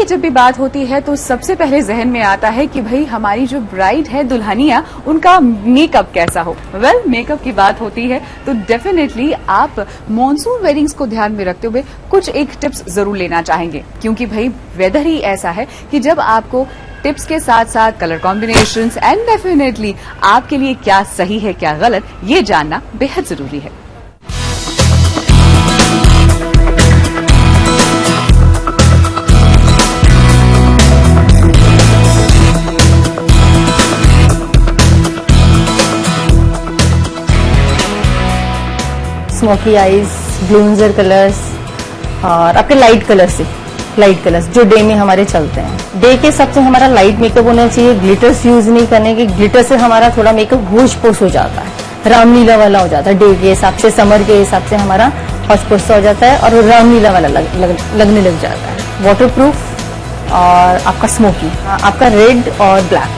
जब भी बात होती है तो सबसे पहले जहन में आता है कि भाई हमारी जो ब्राइड है, दुल्हनिया, उनका मेकअप कैसा हो। वेल, मेकअप की बात होती है तो डेफिनेटली आप मॉनसून वेडिंग्स को ध्यान में रखते हुए कुछ एक टिप्स जरूर लेना चाहेंगे, क्योंकि भाई वेदर ही ऐसा है कि जब आपको टिप्स के साथ साथ कलर कॉम्बिनेशंस एंड डेफिनेटली आपके लिए क्या सही है क्या गलत, ये जानना बेहद जरूरी है। स्मोकी आईज, ब्लूंजर कलर्स और आपके लाइट कलर्स जो डे में हमारे चलते हैं। डे के हिसाब से हमारा लाइट मेकअप होना चाहिए, ग्लिटर्स यूज नहीं करने के, ग्लिटर से हमारा थोड़ा मेकअप होश पोश हो जाता है, रामलीला वाला हो जाता है। डे के हिसाब से, समर के हिसाब से हमारा होश पोश हो जाता है और रामलीला वाला लगने लग जाता है। वाटरप्रूफ और आपका स्मोकी, आपका रेड और ब्लैक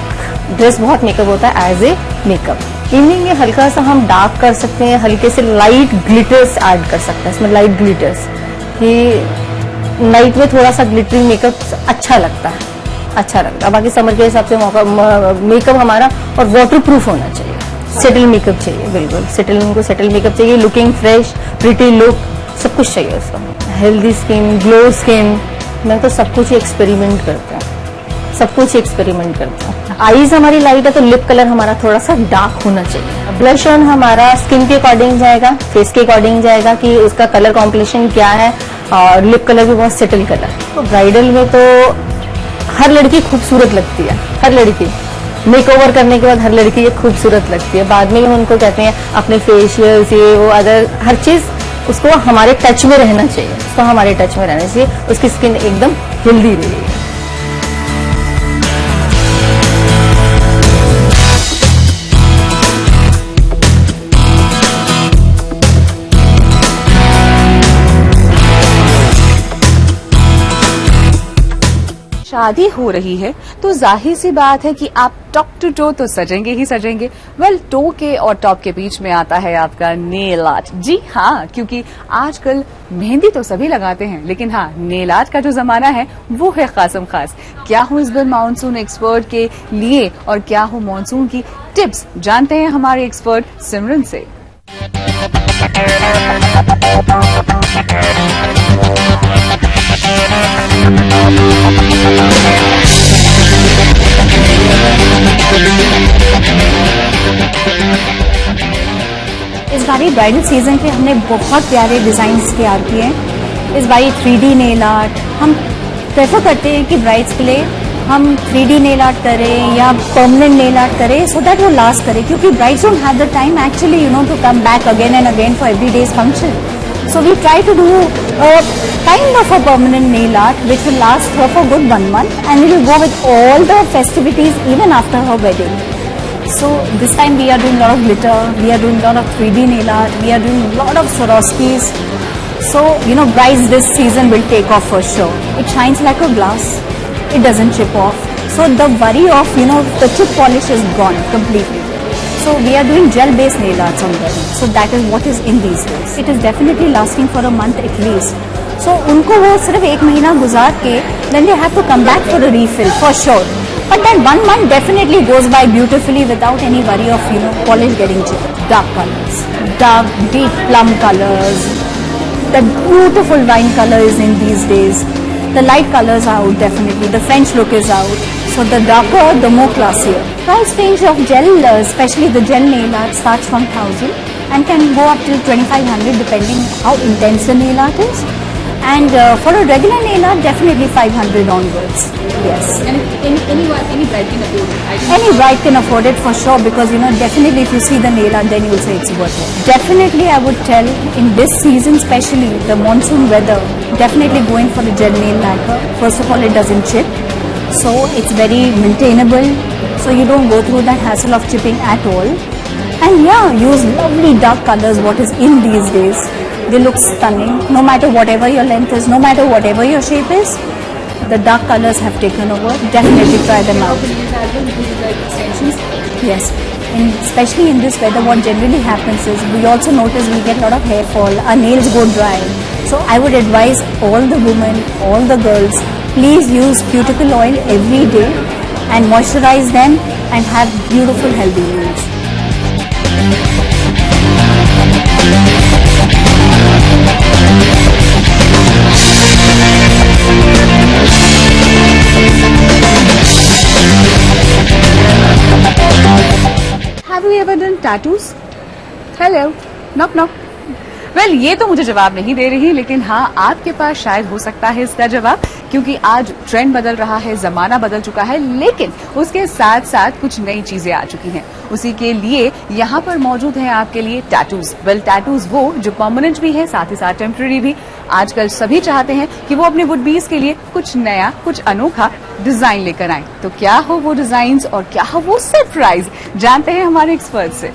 ड्रेस बहुत मेकअप होता है एज ए मेकअप। इवनिंग में हल्का सा हम डार्क कर सकते हैं, हल्के से लाइट ग्लिटर्स ऐड कर सकते हैं इसमें, लाइट ग्लिटर्स, कि नाइट में थोड़ा सा ग्लिटरिंग मेकअप अच्छा लगता है। बाकी समर के हिसाब से मेकअप हमारा और वाटरप्रूफ होना चाहिए, सेटल मेकअप चाहिए, बिल्कुल सेटल मेकअप चाहिए, लुकिंग फ्रेश, प्रिटी लुक, सब कुछ चाहिए उसका। हेल्दी स्किन, ग्लो स्किन, मैं तो सब कुछ एक्सपेरिमेंट करता हूँ, आईज हमारी लाइट है तो लिप कलर हमारा थोड़ा सा डार्क होना चाहिए। ब्लश ऑन हमारा स्किन के अकॉर्डिंग जाएगा, फेस के अकॉर्डिंग जाएगा कि उसका कलर कॉम्बिनेशन क्या है, और लिप कलर भी बहुत सेटल कलर। तो ब्राइडल में तो हर लड़की खूबसूरत लगती है, हर लड़की मेकओवर करने के बाद हर लड़की ये खूबसूरत लगती है। बाद में हम उनको कहते हैं अपने फेशियल ये वो अदर हर चीज उसको हमारे टच में रहना चाहिए, उसकी स्किन एकदम हेल्दी रहेगी। शादी हो रही है तो जाहिर सी बात है कि आप टॉप टू टो तो सजेंगे ही सजेंगे। वेल, टो के और टॉप के बीच में आता है आपका नेल आर्ट। जी हाँ, क्योंकि आजकल मेहंदी तो सभी लगाते हैं, लेकिन हाँ, नेल आर्ट का जो जमाना है वो है खासम खास। क्या हो इस बार मानसून एक्सपर्ट के लिए और क्या हो मानसून की टिप्स, जानते हैं हमारे एक्सपर्ट सिमरन से। इस बारी ब्राइडल सीजन पे हमने बहुत प्यारे डिजाइन्स तैयार किए हैं। इस बारी 3D नेल आर्ट हम प्रेफर करते हैं कि ब्राइड्स के लिए हम 3D नेल आर्ट करें या परमानेंट नेल आर्ट करें, सो दैट वो लास्ट करे, क्योंकि brides don't have the time actually to come back again and again for every day's function. So we try to do a kind of a permanent nail art which will last her for good 1 month, and we will go with all the festivities even after her wedding. So this time we are doing a lot of glitter, we are doing a lot of 3D nail art, we are doing a lot of Swarovskis. So brides this season will take off for sure. It shines like a glass, it doesn't chip off. So the worry of the chip polish is gone completely. So we are doing gel-based nail arts on them. So that is what is in these days. It is definitely lasting for a month at least. So उनको वो सिर्फ 1 महीना गुजार के then they have to come back for a refill for sure. But then 1 month definitely goes by beautifully without any worry of polish getting chipped. Dark colors, dark deep plum colors. The beautiful wine color is in these days. The light colors are out definitely. The French look is out. So the darker, the more classier. Price range of gel, especially the gel nail art, starts from 1,000 and can go up till 2,500 depending how intense the nail art is. And for a regular nail art, definitely 500 onwards. Yes. And any bride can afford it? Any bride can afford it for sure, because definitely if you see the nail art, then you will say it's worth it. Definitely I would tell in this season, especially the monsoon weather, definitely going for a gel nail lacquer. First of all, it doesn't chip. So it's very maintainable, so you don't go through that hassle of chipping at all. And yeah, use lovely dark colors, what is in these days. They look stunning, no matter whatever your length is, no matter whatever your shape is. The dark colors have taken over. Definitely try them out. Yes, and especially in this weather, what generally happens is we also notice we get a lot of hair fall, our nails go dry. So I would advise all the women, all the girls, please use cuticle oil every day and moisturize them and have beautiful healthy nails. Have you ever done tattoos? Hello, knock knock. Well ये तो मुझे जवाब नहीं दे रही, लेकिन हाँ आपके पास शायद हो सकता है इसका जवाब, क्योंकि आज ट्रेंड बदल रहा है, जमाना बदल चुका है, लेकिन उसके साथ साथ कुछ नई चीजें आ चुकी हैं। उसी के लिए यहाँ पर मौजूद है आपके लिए टैटूज। वेल टैटूज वो जो परमानेंट भी है, साथ ही साथ टेम्पररी भी। आजकल सभी चाहते हैं कि वो अपने वुड बीज के लिए कुछ नया, कुछ अनोखा डिजाइन लेकर आए। तो क्या हो वो डिजाइन और क्या हो वो सरप्राइज, जानते हैं हमारे एक्सपर्ट से।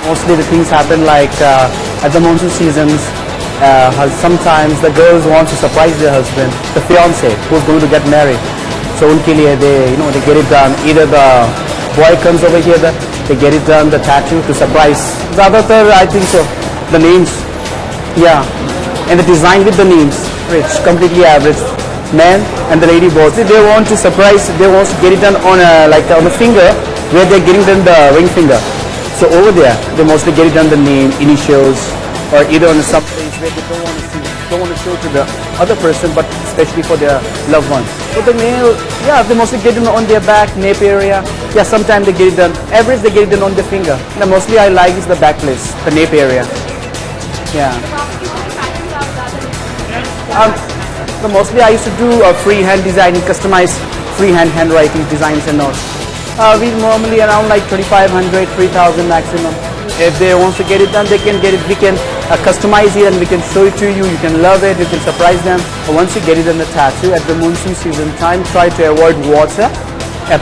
Mostly the things happen like at the monsoon seasons, sometimes the girls want to surprise their husband, the fiance who's going to get married. So unke liye they get it done. Either the boy comes over here, they get it done, the tattoo to surprise. Zyadatar I think so. The names, yeah, and the design with the names, rich, completely average. Man and the lady both, they want to surprise. They want to get it done on on the finger where they're getting done the ring finger. So over there, they mostly get it done the name, initials, or either on some place where they don't want to show to the other person, but especially for their loved ones. So the nail, yeah, they mostly get it on their back, nape area. Yeah, sometimes they get it done. Average, they get it done on their finger. The mostly I like is the back place, the nape area. Yeah. So mostly I used to do freehand designing, customized freehand handwriting designs and all. We normally around like 2,500, 3,000 maximum. If they want to get it done, they can get it. We can customize it and we can show it to you. You can love it. You can surprise them. But once you get it in the tattoo at the monsoon season time, try to avoid water.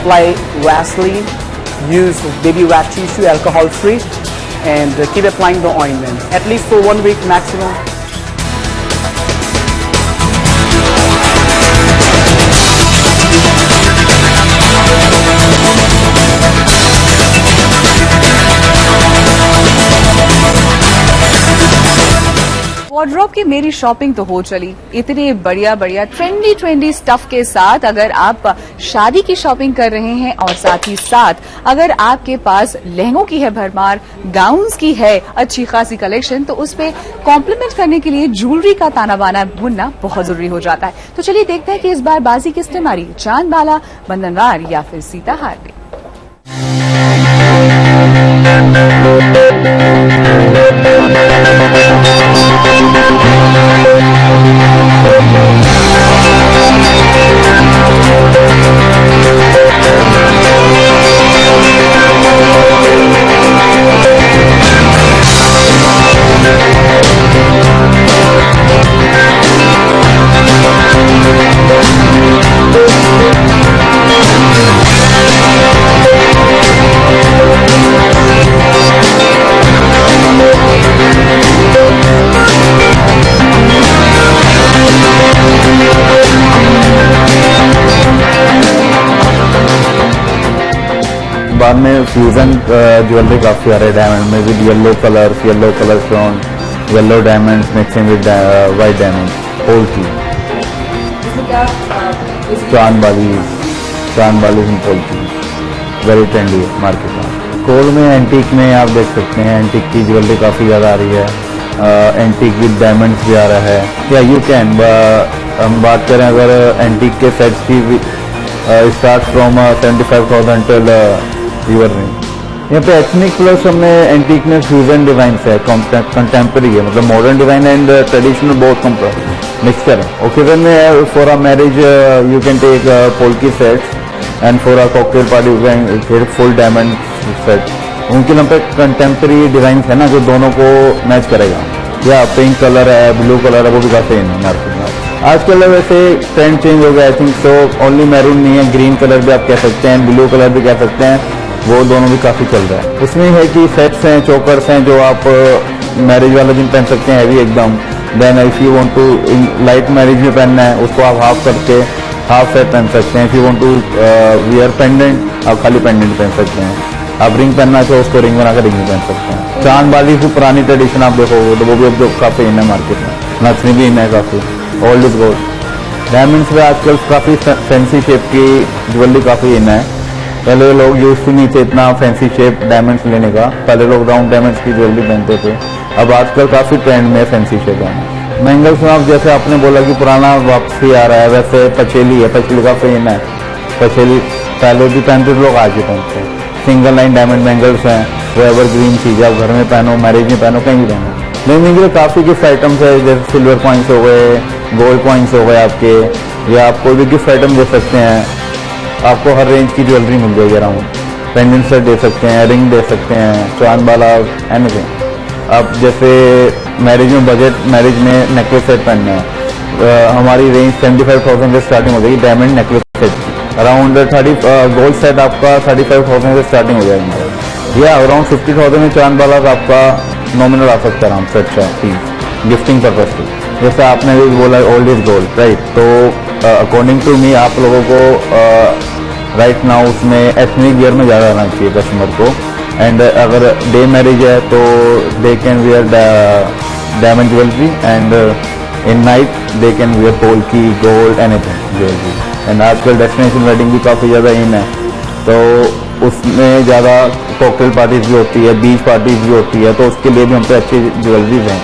Apply Vaseline. Use baby wet tissue, alcohol free, and keep applying the ointment at least for 1 week maximum. Wardrobe की मेरी shopping तो हो चली, इतने बढ़िया बढ़िया trendy stuff के साथ अगर आप शादी की शॉपिंग कर रहे हैं और साथ ही साथ अगर आपके पास लहंगों की है भरमार, गाउन्स की है अच्छी खासी कलेक्शन, तो उस पे कॉम्प्लीमेंट करने के लिए ज्वेलरी का ताना बाना बुनना बहुत जरूरी हो जाता है। तो चलिए देखते हैं कि इस बार बाजी किसने मारी, चांद बाला, बंधनवार या फिर सीताहार ने। बाद में फ्यूजन ज्वेलरी काफी आ रहे हैं डायमंड में with yellow colour stone, yellow diamonds mixing with white diamond, होल की चांद बाली होल की वेरी ट्रेंडी है मार्केट में। गोल्ड में एंटीक में आप देख सकते हैं, एंटीक की ज्वेलरी काफी ज्यादा आ रही है, एंटीक विद डायमंड्स भी आ रहा है। या यू कैन हम बात करें अगर एंटीक के सेट्स की start from 75,000 till river ring. यहाँ पे एथनिक प्लस हमने एंटीक में फ्यूजन डिजाइन है, कंटेम्प्रेरी है, मतलब मॉडर्न डिजाइन एंड ट्रेडिशनल बहुत मिक्सचर है। ओकेजन में for a marriage you can take polki sets and for a cocktail party you can take full diamond set. उनके नाम पे कंटेम्प्रेरी डिजाइन है ना जो दोनों को मैच करेगा। या पिंक कलर है, ब्लू कलर है, वो भी काफी है मार्केट में। आजकल वैसे ट्रेंड चेंज हो गया, I think so only maroon नहीं है, ग्रीन कलर भी आप कह सकते हैं, ब्लू कलर भी कह सकते हैं, वो दोनों भी काफी चल रहा है। उसमें है कि सेट्स हैं, चोकर्स हैं जो आप मैरिज वाले दिन पहन सकते हैं हैवी एकदम। Then if you want to light marriage में पहनना है उसको आप हाफ करके हाफ सेट पहन सकते हैं। If you want to wear pendant, आप खाली पेंडेंट पहन सकते हैं। आप रिंग पहनना चाहो उसको रिंग बनाकर रिंग भी पहन सकते हैं। चांद बाली की पुरानी ट्रेडिशन आप देखोगे तो वो भी अब जो काफी इन है मार्केट में, नथनी भी इन है काफी, ओल्ड इज गोल्ड। डायमंड्स में आजकल काफी फैंसी शेप की ज्वेलरी काफी इन है। पहले लोग यूज ही नहीं थे इतना फैंसी शेप डायमंड्स लेने का, पहले लोग राउंड डायमंड्स की ज्वेलरी पहनते थे। अब आजकल काफी ट्रेंड में फैंसी शेप है। बैंगल्स में आप जैसे आपने बोला कि पुराना वापसी आ रहा है, वैसे पचेली है, पचेली काफी इन है। पचेली पहले भी पहनते थे लोग, आज भी पहनते हैं। सिंगल लाइन डायमंड बैंगल्स हैं, वो एवरग्रीन चीज है, आप घर में पहनो, मैरिज में पहनो, कहीं भी पहनो। लेकिन के काफी गिफ्ट आइटम्स है, जैसे सिल्वर कॉइन्स हो गए, गोल्ड कॉइन्स हो गए आपके, या आप कोई भी गिफ्ट आइटम दे सकते हैं। आपको हर रेंज की ज्वेलरी मिल जाएगी अराउंड। पेंडेंट सेट दे सकते हैं, रिंग दे सकते हैं, चांद बाला, एनीथिंग। आप जैसे मैरिज में बजट, मैरिज में नेकलेस सेट पहनना है, हमारी रेंज 75,000 से स्टार्टिंग हो जाएगी diamond necklace set. Around 30 gold set आपका 35,000 से स्टार्टिंग हो जाएगा। या अराउंड 50,000 में चांद बाला का आपका नॉमिनल आ सकता है आराम से। अच्छा चीज गिफ्टिंग पर्पज की, जैसे आपने भी बोला ओल्ड इज गोल्ड, राइट। तो अकॉर्डिंग टू मी आप लोगों को राइट नाउ उसमें एथनिक वियर में ज़्यादा आना चाहिए कस्टमर को। एंड अगर डे मैरिज है तो they can wear diamond jewellery, and in night they can wear polki, gold, anything jewellery. And आजकल डेस्टिनेशन वेडिंग भी काफ़ी ज़्यादा इन है, तो उसमें ज़्यादा कॉकटेल पार्टीज भी होती है, बीच पार्टीज भी होती है, तो उसके लिए भी हम पे अच्छी ज्वेलरीज हैं।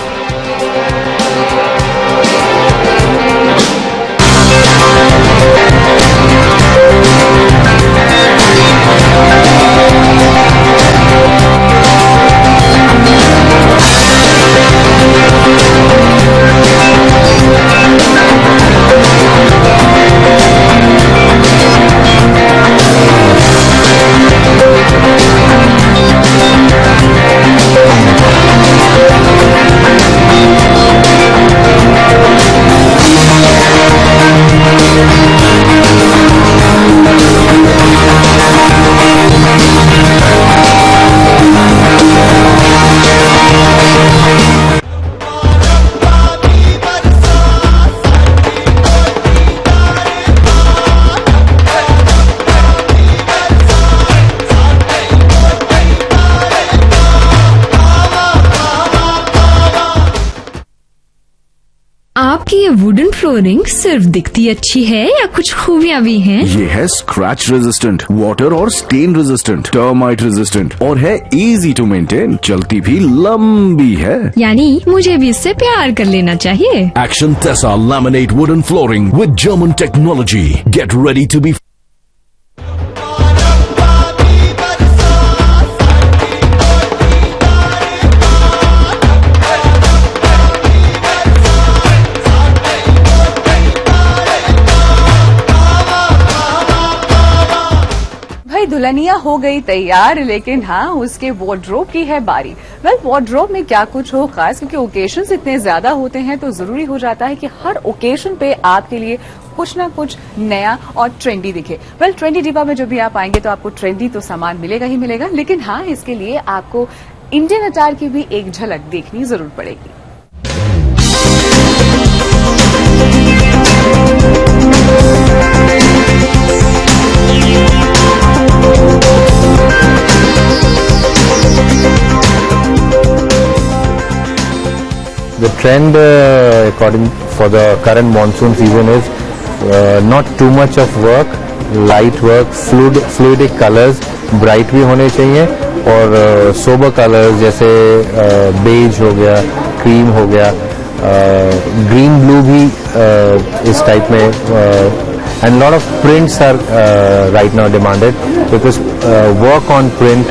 आपकी ये वुडन फ्लोरिंग सिर्फ दिखती अच्छी है या कुछ खूबियाँ भी हैं? ये है स्क्रैच रेजिस्टेंट, वाटर और स्टेन रेजिस्टेंट, टर्माइट रेजिस्टेंट और है इजी टू मेंटेन, चलती भी लंबी है। यानी मुझे भी इससे प्यार कर लेना चाहिए। Action Tessa laminate wooden flooring with German technology. Get ready to be Dulhania हो गई तैयार, लेकिन हाँ उसके वार्डरोब की है बारी। वेल वार्डरोब में क्या कुछ हो खास, क्योंकि ओकेशंस इतने ज्यादा होते हैं तो जरूरी हो जाता है कि हर ओकेशन पे आपके लिए कुछ ना कुछ नया और ट्रेंडी दिखे। वेल ट्रेंडी डिब्बा में जब भी आप आएंगे तो आपको ट्रेंडी तो सामान मिलेगा ही मिलेगा, लेकिन हाँ इसके लिए आपको इंडियन अटायर की भी एक झलक देखनी जरूर पड़ेगी। The trend according for the current monsoon season is not too much of work, light work, fluidic colors, bright भी होने चाहिए और sober colors जैसे beige हो गया, cream हो गया, green blue भी इस type में and lot of prints are right now demanded because work on print,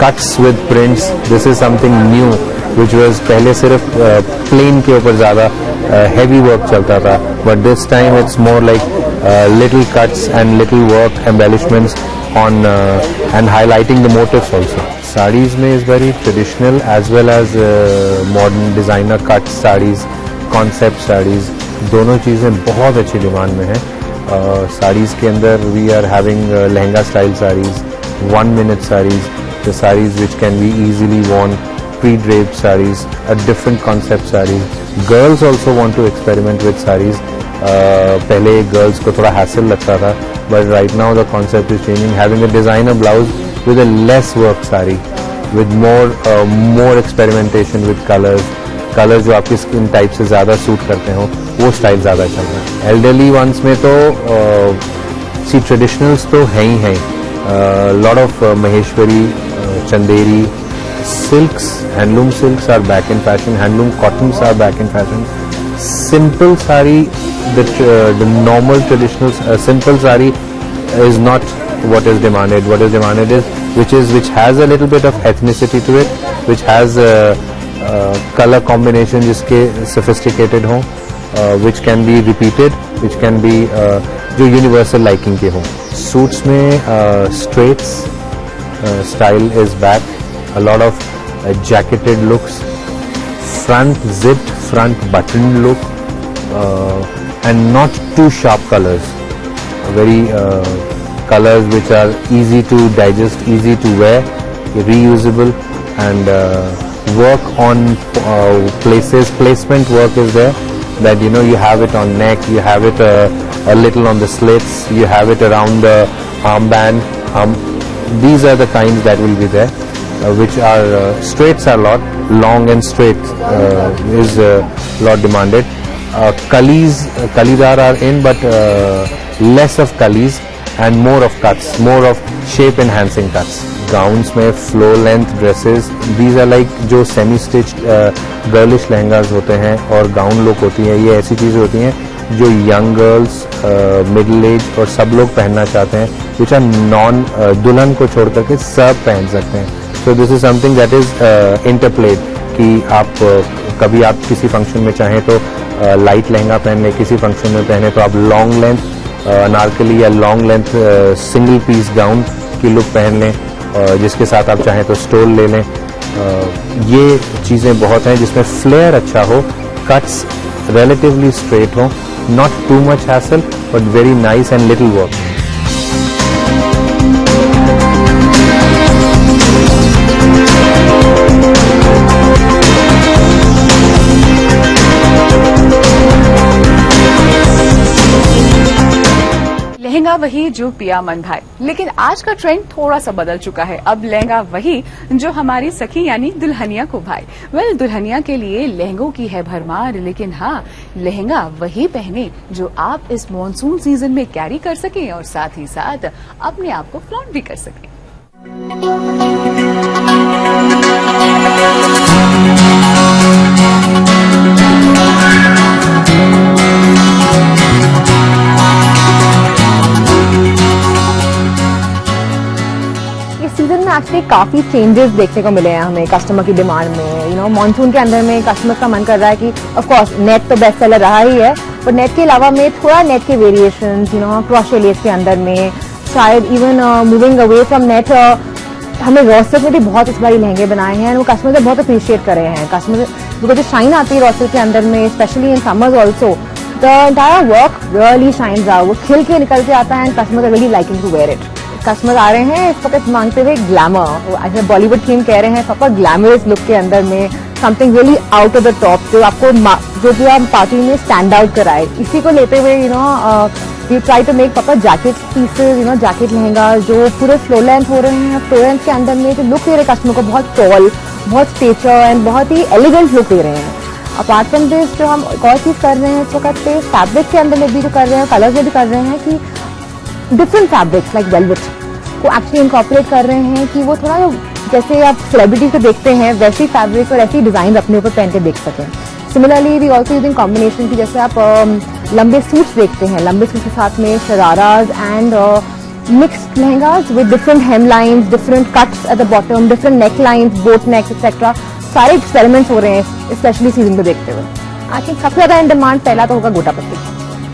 cuts with prints, this is something new which was पहले सिर्फ प्लेन के ऊपर ज़्यादा heavy work चलता था, but this time it's more like little cuts and little work embellishments on and highlighting the motifs also. Sarees में is very traditional as well as modern designer cut sarees, concept sarees, दोनों चीज़ें बहुत अच्छी demand में हैं। sarees के अंदर we are having lehenga style sarees, 1 minute sarees, the sarees which can be easily worn, pre-draped sarees, a different concept sarees. Girls also want to experiment with sarees पहले girls को थोड़ा hassle लगता था, but right now the concept is changing, having a designer blouse with a lace work sari, with more experimentation with colors जो आपकी skin type से ज़्यादा suit करते हो, वो स्टाइल ज़्यादा चल रहा है। एल्डरली वंस में तो सी ट्रेडिशनल्स तो हैं ही हैं, lot of Maheshwari, Chanderi, silks, handloom silks are back in fashion, handloom cottons are back in fashion, simple sari, the normal traditional simple saree is not what is demanded. What is demanded is which has a little bit of ethnicity to it, which has color combination जिसके sophisticated हो, which can be repeated, which can be जो universal liking के हो। Suits में straights style is back, a lot of jacketed looks, front zipped, front buttoned look, and not too sharp colors, very colors which are easy to digest, easy to wear, reusable, and work on placement work is there, that you have it on neck, you have it a little on the slits, you have it around the armband, these are the kinds that will be there, which are straights are lot, long and straight is lot demanded. Kalidar are in, but less of kalis and more of cuts, more of shape enhancing cuts. Gowns में flow length dresses, these are like जो semi stitched girlish lehengas होते हैं और gown look होती है, ये ऐसी चीज़ें होती हैं जो young girls, middle age और सब लोग पहनना चाहते हैं, which are non दुल्हन को छोड़ करके सब पहन सकते हैं। So this is something that is interplayed, कि आप कभी आप किसी फंक्शन में चाहें तो लाइट लहंगा पहन लें, किसी फंक्शन में पहने तो आप लॉन्ग लेंथ अनारकली या long length single piece gown की लुक पहन लें, जिसके साथ आप चाहें तो स्टोल ले लें। ये चीज़ें बहुत हैं जिसमें फ्लेयर अच्छा हो, कट्स रिलेटिवली स्ट्रेट हो, not too much hassle but very nice and little work. Lehenga वही जो पिया मन भाई, लेकिन आज का ट्रेंड थोड़ा सा बदल चुका है। अब लहंगा वही जो हमारी सखी यानी दुल्हनिया को भाई। वेल, दुल्हनिया के लिए लहंगों की है भरमार, लेकिन हाँ, लहंगा वही पहने जो आप इस मॉनसून सीजन में कैरी कर सकें और साथ ही साथ अपने आप को फ्लॉन्ट भी कर सकें। सीजन में एक्चुअली काफी चेंजेस देखने को मिले हैं हमें कस्टमर की डिमांड में। मॉनसून के अंदर में कस्टमर का मन कर रहा है कि ऑफ कोर्स नेट तो बेस्ट सेलर रहा ही है, पर नेट के अलावा में थोड़ा नेट के वेरिएशंस, क्रॉशे लेस के अंदर में, शायद even moving away from net. हमने रॉस्टर में भी बहुत इस बार लहंगे बनाए हैं, वो कस्टमर से बहुत अप्रिशिएट कर रहे हैं। कस्टमर बिकॉज जो शाइन आती है रॉस्टर के अंदर में, specially in summers also, the entire work really shines out, वो खिल के निकल के आता है and customer are really liking to wear it. Customer आ रहे हैं इस वक्त मांगते हुए ग्लैमर, अच्छा बॉलीवुड थीम कह रहे हैं, पापा ग्लैमरस लुक के अंदर में something really out of the top, जो आपको जो भी आप पार्टी में स्टैंड आउट कराए। इसी को लेते हुए वी ट्राई टू मेक पापा जैकेट पीसेज, जैकेट लहंगा जो पूरे फ्लो लेंथ हो रहे हैं। फ्लो लेंथ के अंदर में जो लुक दे रहे कस्टमर को, बहुत टॉल, बहुत स्टेचर एंड बहुत ही एलिगेंट लुक दे रहे हैं। अपार्ट फ्रॉम दिस जो हम एक और चीज कर रहे हैं इस वक्त पे फैब्रिक के अंदर में भी जो कर रहे हैं, कलर्स में भी कर रहे हैं कि डिफरेंट फैब्रिक्स लाइक वेलवेट को एक्चुअली इनकॉर्पोरेट कर रहे हैं कि वो थोड़ा जैसे आप सेलिब्रिटी को देखते हैं वैसी फैब्रिक और ऐसी डिजाइन अपने ऊपर पहन के देख सकें। Similarly we also using combination की, जैसे आप लंबे सूट्स देखते हैं, लंबे सूट के साथ में shararas and mixed lehengas with different hemlines, different cuts at the bottom, different necklines, boat necks etcetera, सारे एक्सपेरिमेंट्स हो रहे हैं स्पेशली सीजन को देखते हुए। आई थिंक सबसे ज्यादा इन डिमांड पहला तो होगा गोटा पत्ती।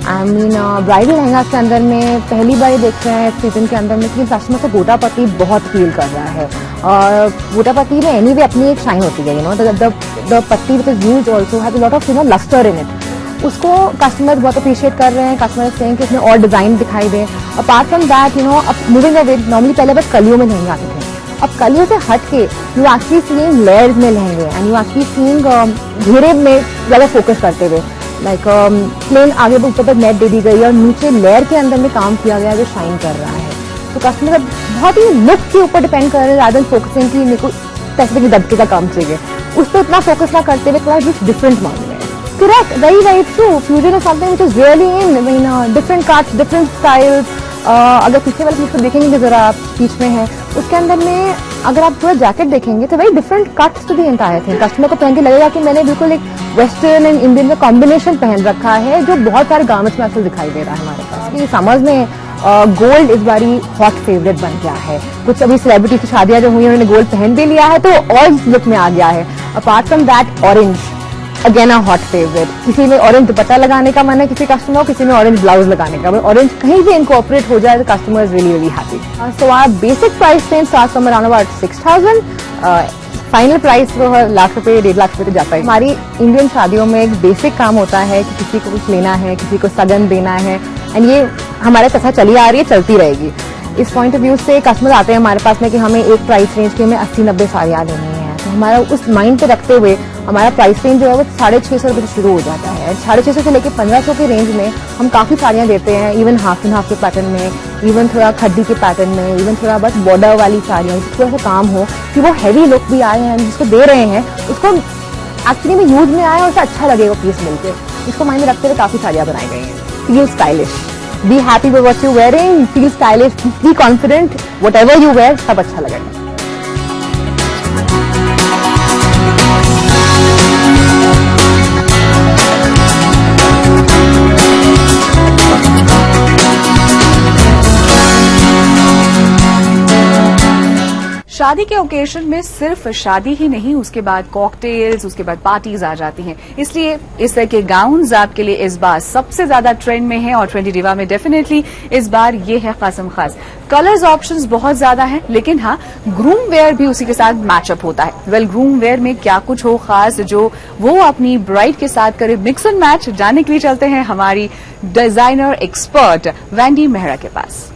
आई मीन ब्राइडल लहंगा के अंदर में पहली बार देख रहे हैं सीजन के अंदर में कि कस्टमर से गोटा पत्ती बहुत फील कर रहा है। और गोटा पत्ती में एनी वे अपनी एक शाइन होती है, the patti which is used also has a lot of lustre in it. उसको कस्टमर बहुत अप्रिशिएट कर रहे हैं, कस्टमर सेइंग कि इसमें और डिजाइन दिखाई दे। अपार्ट फ्रॉम दैट अब मूविंग अवे, नॉर्मली पहले बस कलियों में लहंगे आते थे, अब कलियों से हट के यू एक्चुअली सीइंग लेयर्स में लहंगे एंड यू एक्चुअली सीइंग घेरे में ज्यादा फोकस करते हुए। लाइक प्लेन आगे ऊपर तक नेट दे दी गई है और नीचे लेयर के अंदर में काम किया गया है जो शाइन कर रहा है। तो कस्टमर बहुत ही लुक के ऊपर डिपेंड कर रहे हैं रादर देन फोकसिंग कि मेरे को स्पेसिफिक दबके का काम चाहिए, उस पर इतना फोकस ना करते हुए थोड़ा डिफरेंट मांग रहे हैं। Correct, very very true. Fusion is something which is really in different cuts, different styles. अगर पीछे वाले पीस को देखेंगे जरा आप बीच में है, उसके अंदर में अगर आप पूरा जैकेट देखेंगे तो very different cuts to the entire thing. Customer को पहन के लगेगा कि मैंने बिल्कुल एक वेस्टर्न एंड इंडियन का कॉम्बिनेशन पहन रखा है, जो बहुत सारे गारमेंट्स में अक्सर दिखाई दे रहा है हमारे पास। ये समझ में गोल्ड इस बारी हॉट फेवरेट बन गया है। कुछ अभी सेलिब्रिटी की शादियां जो हुई उन्होंने गोल्ड पहन भी लिया है तो और लुक में आ गया है। Apart from that orange again a hot favourite. किसी में ऑरेंज दुपट्टा लगाने का मन है किसी कस्टमर को, किसी में ऑरेंज ब्लाउज लगाने का। ऑरेंज कहीं भी इनकॉर्पोरेट हो जाए तो customer is really really happy. So our basic price range starts from around about 6,000। Final price वो लाख रुपए 1.5 लाख रुपए तक जाता है। हमारी इंडियन शादियों में एक बेसिक काम होता है कि किसी को कुछ लेना है, किसी को सगन देना है, एंड ये हमारे कथा चली आ रही है, चलती रहेगी। इस पॉइंट ऑफ व्यू से कस्टमर आते हैं हमारे पास में कि हमें एक प्राइस रेंज की हमें 80-90 साड़ियाँ लेनी है, तो हमारा उस माइंड पे रखते हुए हमारा प्राइस रेंज जो है वो 650 रुपये से शुरू हो जाता है। 650 से लेकर 1500 के रेंज में हम काफी साड़ियाँ देते हैं, इवन हाफ एंड हाफ के पैटर्न में, इवन थोड़ा खड्डी के पैटर्न में, इवन थोड़ा बस बॉर्डर वाली साड़ियाँ, थोड़ा सा काम हो कि वो हैवी लुक भी आए हैं, जिसको दे रहे हैं उसको एक्चुअली में यूज में आए और उसे अच्छा लगेगा पीस मिलकर। इसको माइंड में रखते हुए काफी साड़ियाँ बनाई गई हैं। Feel stylish, be happy with what you wearing, feel stylish, be confident, whatever you wear सब अच्छा लगेगा। शादी के ओकेजन में सिर्फ शादी ही नहीं, उसके बाद कॉकटेल्स, उसके बाद पार्टीज आ जाती हैं। इसलिए इस तरह के गाउन्स आपके लिए इस बार सबसे ज्यादा ट्रेंड में है और ट्रेंडी डिवा में डेफिनेटली इस बार ये है खासम खास। कलर्स ऑप्शंस बहुत ज्यादा हैं, लेकिन हाँ ग्रूम वेयर भी उसी के साथ मैचअप होता है। वेल ग्रूम वेयर में क्या कुछ हो खास जो वो अपनी ब्राइड के साथ करे मिक्स एंड मैच, जानने के लिए चलते हैं हमारी डिजाइनर एक्सपर्ट वैंडी मेहरा के पास।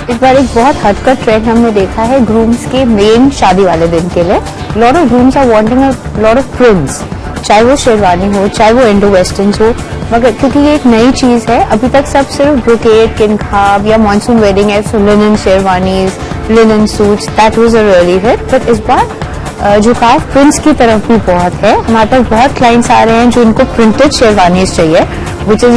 इस बार एक बहुत हद का ट्रेंड हमने देखा है ग्रूम्स के मेन शादी वाले दिन के लिए। Lot of grooms are wanting a lot of prints, चाहे वो शेरवानी हो, चाहे वो इंडो वेस्टर्न हो, मगर क्योंकि ये एक नई चीज है, अभी तक सब सिर्फ ब्रोकेड, किनखाब या मॉनसून वेडिंग है, so linen sherwanis, linen suits, that was a really hit. But इस बार झुकाव प्रिंट्स की तरफ भी बहुत है। हमारे पास बहुत क्लाइंट्स आ रहे हैं जो इनको प्रिंटेड शेरवानीज चाहिए, which is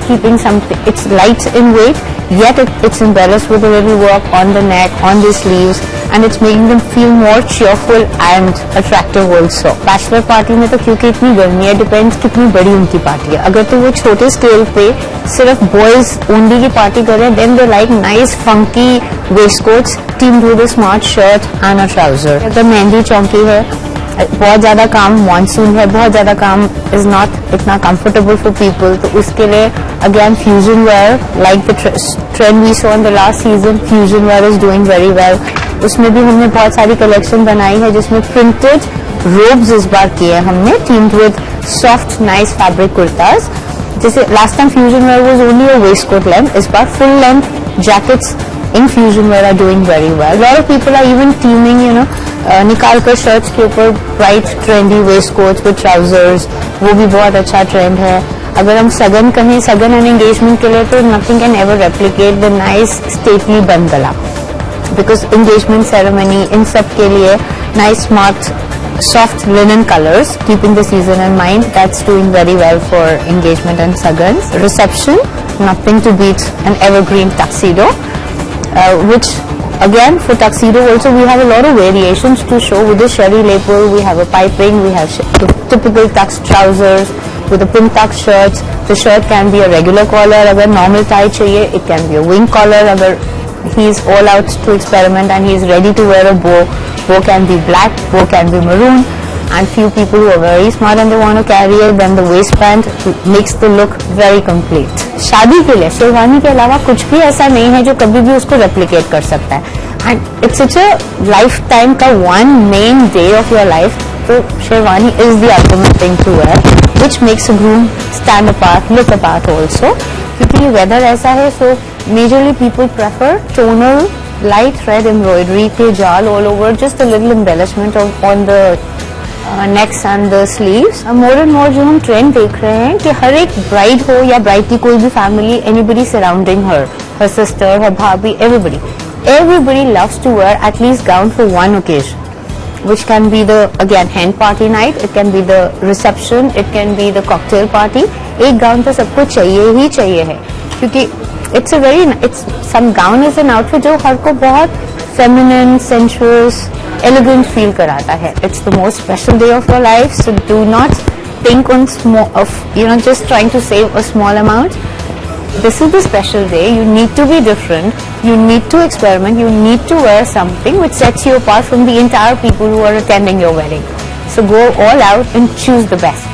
keeping something, it's light in weight, yet it's embellished with a little work on the neck, on the sleeves, and it's making them feel more cheerful and attractive also. Bachelor party में तो क्योंकि इतनी गर्मी है, depends कितनी बड़ी उनकी party है। अगर तो वो छोटे स्केल पे सिर्फ बॉयज ओनली की पार्टी कर रहे हैं, then they like nice funky waistcoats teamed with a smart shirt and a trouser. अगर मेहंदी चौकी है, बहुत ज्यादा काम मानसून है, बहुत ज्यादा काम इज नॉट इतना कंफर्टेबल फॉर पीपल, तो उसके लिए again fusion wear like the trend we saw in the last season, fusion wear is doing very well. उसमें भी हमने बहुत सारी कलेक्शन बनाई है जिसमें प्रिंटेड रोब्स इस बार किए हैं हमने, teamed with soft nice fabric kurtas. जैसे last time fusion wear was only a waistcoat length, इस बार full length jackets in fusion wear are doing very well. A lot of people are even teaming, निकाल कर shirts के ऊपर bright trendy वेस्टकोट्स with trousers, वो भी बहुत अच्छा ट्रेंड है। अगर हम सगन कहें, सगन एंड एंगेजमेंट के लिए तो nothing can ever replicate the nice stately बंद गला, बिकॉज एंगेजमेंट सेरेमनी इन सब के लिए nice smart soft linen colors, keeping the season in mind, that's doing very well for engagement and sagans. Reception, nothing to beat an evergreen tuxedo, which again for tuxedo also we have a lot of variations to show. With the sherry lapel, we have a piping, we have typical tux trousers with a pin tuck shirts. The shirt can be a regular collar, agar normal tie chahiye, it can be a wing collar, agar he is all out to experiment and he is ready to wear a bow. Bow can be black, bow can be maroon, and few people who are very smart and they want to carry it, then the waistband makes the look very complete. शादी के लिए शेरवानी के अलावा कुछ भी ऐसा नहीं है जो कभी भी उसको रेप्लिकेट कर सकता है, and it's such a lifetime का one main day of your life तो sherwani is the ultimate thing to wear, which makes a groom stand apart, look apart also. क्योंकि ये वेदर ऐसा है, so majorly people prefer tonal light red embroidery के जाल all over, just a little embellishment on the necks and the sleeves। more and more जो हम trend देख रहे हैं कि हर एक ब्राइड हो या ब्राइड की कोई भी family, anybody surrounding her, her sister, her भाभी, everybody loves to wear at least gown for one occasion, which can be the again hen party night, it can be the reception, it can be the cocktail party। एक gown तो सबको चाहिए ही चाहिए है, क्योंकि some gown is an outfit जो हर को बहुत feminine, sensuous, elegant feel कराता है। It's the most special day of your life, so do not think of just trying to save a small amount. This is the special day. You need to be different. You need to experiment. You need to wear something which sets you apart from the entire people who are attending your wedding. So go all out and choose the best.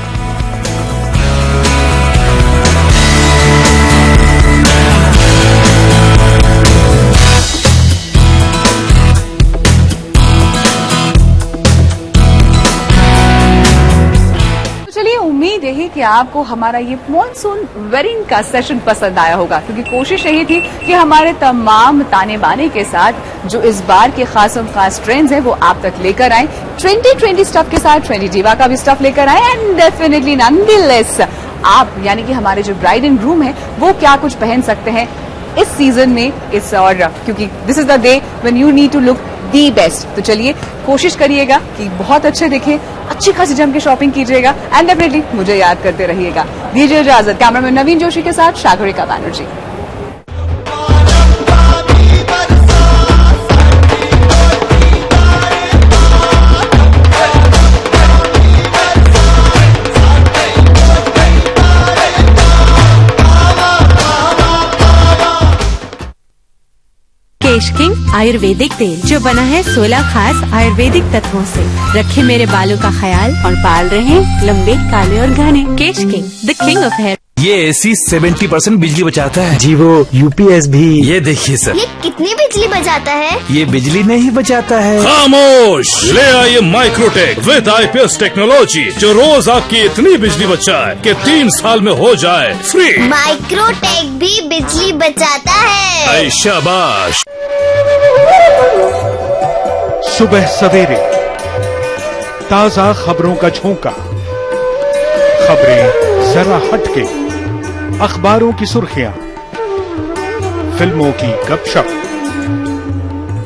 उम्मीद यही कि आपको हमारा ये monsoon wedding का session पसंद आया होगा, क्योंकि कोशिश यही थी कि हमारे तमाम ताने बाने के साथ जो इस बार के खास ट्रेंड्स हैं वो आप तक लेकर आए। 2020 स्टफ के साथ 20 डिवा का भी स्टफ लेकर आए, एंड डेफिनेटली नॉनदलेस आप यानी कि हमारे जो ब्राइड एंड ग्रूम है वो क्या कुछ पहन सकते हैं इस सीजन में, और क्योंकि this is the day when you need to look the best. तो चलिए कोशिश करिएगा कि बहुत अच्छे दिखे, अच्छी खासी जम के शॉपिंग कीजिएगा, एंड डेफिनेटली मुझे याद करते रहिएगा। दीजिए इजाजत, कैमरामैन नवीन जोशी के साथ सागरिका बैनर्जी। केश किंग आयुर्वेदिक तेल जो बना है 16 खास आयुर्वेदिक तत्वों से, रखे मेरे बालों का ख्याल और बाल रहे लंबे, काले और घने। Kesh king, the king of hair. ये एसी 70% बिजली बचाता है जी, वो यूपीएस भी। ये देखिए सर, ये कितनी बिजली बचाता है? ये बिजली नहीं बचाता है। खामोश, ले आइए माइक्रोटेक विद आईपीएस टेक्नोलॉजी, जो रोज आपकी इतनी बिजली बचाए कि 3 साल में हो जाए फ्री। माइक्रोटेक भी बिजली बचाता है। शाबाश। सुबह सवेरे ताजा खबरों का झोंका, खबरें जरा हटके, अखबारों की सुर्खियां, फिल्मों की गपशप,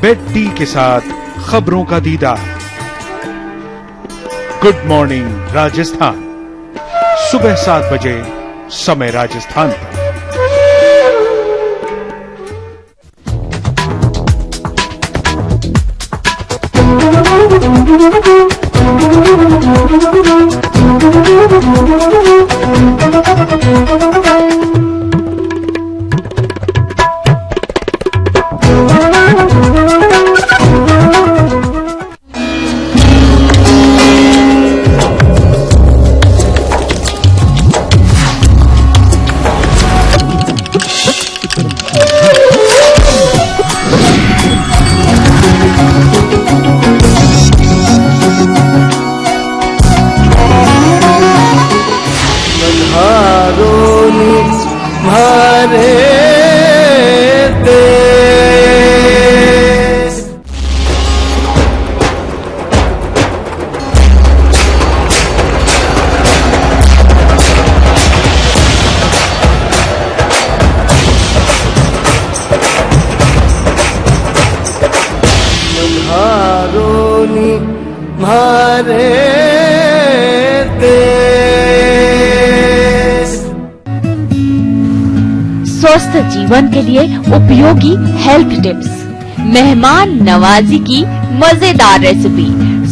बेड टी के साथ खबरों का दीदार। गुड मॉर्निंग राजस्थान, सुबह 7 बजे समय राजस्थान पर। स्वस्थ जीवन के लिए उपयोगी हेल्थ टिप्स, मेहमान नवाजी की मजेदार रेसिपी,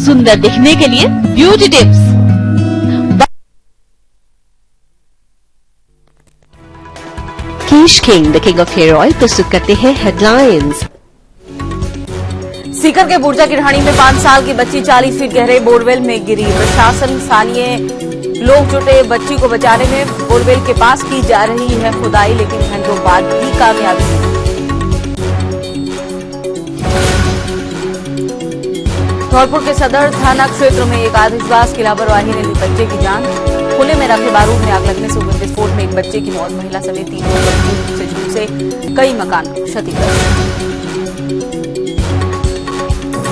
सुंदर दिखने के लिए beauty tips. Kesh king, the king of hair oil प्रस्तुत करते हैं हेडलाइंस। सीकर के बुर्जा की ढाणी में 5 साल की बच्ची 40 फीट गहरे बोरवेल में गिरी। प्रशासन, स्थानीय लोग जुटे बच्ची को बचाने में। बोरवेल के पास की जा रही है खुदाई, लेकिन घंटों बाद भी कामयाबी नहीं। धौलपुर के सदर थाना क्षेत्र में एक आतिशबाज की लापरवाही ने ली बच्चे की जान। खुले में रखे बारूद में आग लगने से हुए विस्फोट में एक बच्चे की मौत, महिला समेत 3 लोग गंभीर रूप से झुलसे, कई मकान क्षतिग्रस्त।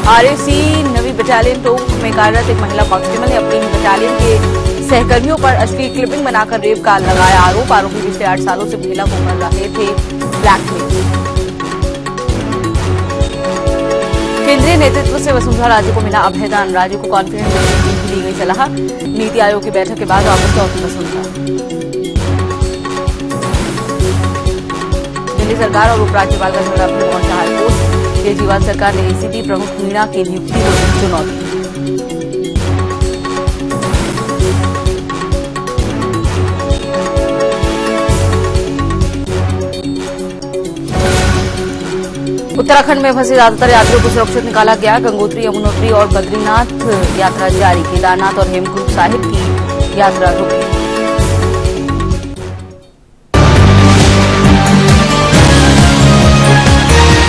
आरएसी नवी बटालियन टोंक में कार्यरत एक महिला कांस्टेबल ने अपनी बटालियन के सहकर्मियों पर अश्लील क्लिपिंग बनाकर रेप का लगाया आरोप। आरोपी पिछले 8 सालों से महिला को कर रहे थे ब्लैकमेल। केंद्रीय नेतृत्व से वसुंधरा राजे को मिला अभयदान, राज्य को कॉन्फिडेंस देने की दी गई सलाह। नीति आयोग की बैठक के बाद वापस लौटी वसुंधरा। दिल्ली सरकार और उपराज्यपाल का झगड़ा फिर पहुंचा हाईकोर्ट। केजरीवाल सरकार ने एसीबी प्रमुख मीणा की नियुक्ति को दी चुनौती। उत्तराखंड में फंसे ज्यादातर यात्रियों को सुरक्षित निकाला गया। गंगोत्री, यमुनोत्री और बद्रीनाथ यात्रा जारी। केदारनाथ और हेमकुंड साहिब की यात्रा रुकी।